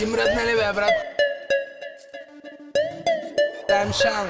Ти мръдна ли бе, брат? Дай шан.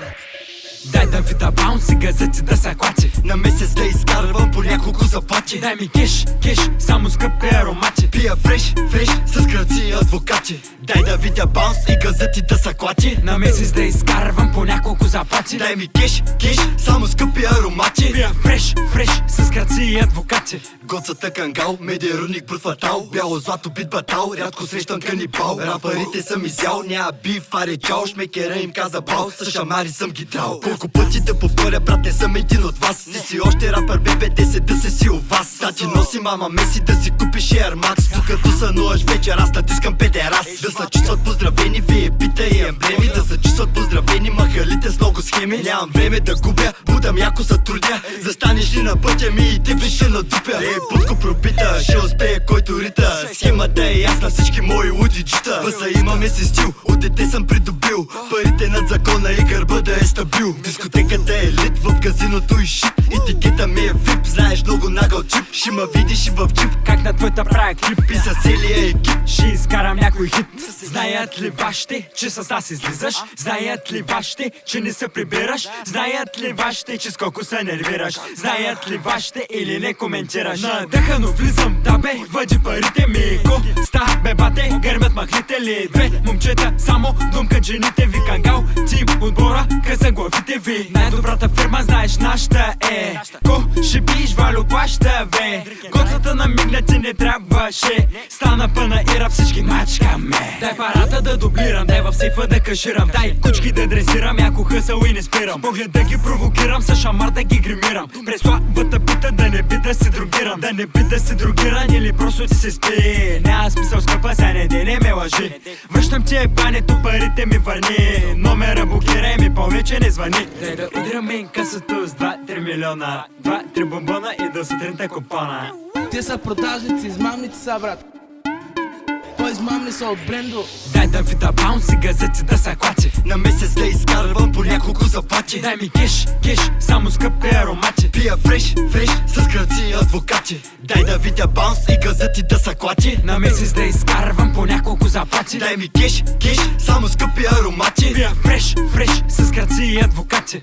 Дай да вида баунс и газети да са клати. На месец да изкарвам по няколко заплати. Дай ми кеш, кеш, само скъпи аромати. Пия фреш, фреш, с кръци и адвокати. Дай да видя баунс и газети да са клати. На месец да изкарвам по няколко заплати. Дай ми кеш, кеш, само скъпи аромати. Пия фреш, фреш, с кръци и адвокати. Гоцата кангал, медиарудник брут фатал. Бяло злато бит батал, рядко срещам канибал. Рапарите съм изял, няма биф, аре чао. Шмекера им каза бал, с шамари съм ги драл. Колко пъти да повторя, брат, не съм един от вас. Ти си още рапър, бебе, 10 да се си у вас. Да ти носи мама Меси, да си купиш Air Max. Докато сънуваш вечер, аз натискам педерас. Да се чувстват поздравени, вие пита и емблеми. Да се чувстват поздравени, махалите с много схеми. Нямам време да губя, будам яко се трудя. Застанеш ли на пътя ми и те ще надупя. Путко пробита, ще успее който рита. Схемата е ясна, всички мои луди джита. Бъса имаме си стил, от дете съм придобил. Парите над закона и гърба да е стабил. Дискотеката е лит, в казиното и шит. Етикета ми е вип, знаеш много нагъл чип. Ще ма видиш и в джип, как на твоята правя клип. и с целия екип ще изкарам някой хит. Знаят ли вашите, че с нас излизаш? Знаят ли вашите, че не се прибираш? Знаят ли вашите, че сколко се нервираш? Знаят ли вашите или не коментираш? Надъхано влизам, да бе, въди парите ми. Ко, ста, бебате, гърмят махлите ли? Две момчета, само думка жените ви. Кангал, тим, отбора, къса главите ви. Най-добрата фирма, знаеш нашата е. Ко, ще биш, Валю плаща, бе. Гоцата намигна ти не трябваше. Стана пъна ира, всички мачкаме. Дай парата да дублирам, дай в сейфа да каширам. Дай кучки да дресирам, яко хъсъл и не спирам. Поглед да ги провокирам, с шамар да ги гримирам. През слабата пита да не би да се другирам. Да не би да се другиран или просто ти се спи. Няма смисъл скъпа, сега не ме лъжи. Връщам ти ебането, парите ми върни. Номера блокирай ми, повече не звъни. Дай да удряме инкасото с 2-3 милиона. 2-3 бомбона и до сутринта купона. Те са продажници, измамници са, брат. По-измамни са от Брендо. Дай да вида баунс и газети да са клати. на месец да изкарвам по няколко заплати. Дай ми кеш, кеш, само скъпи аромати. Пия фреш, фреш, с кръци и адвокати. Дай да видя баунс и газети да са клати. На месец да изкарвам по няколко заплати. Дай ми кеш, кеш, само скъпи аромати. Пия фреш, фреш, с кръци и адвокати.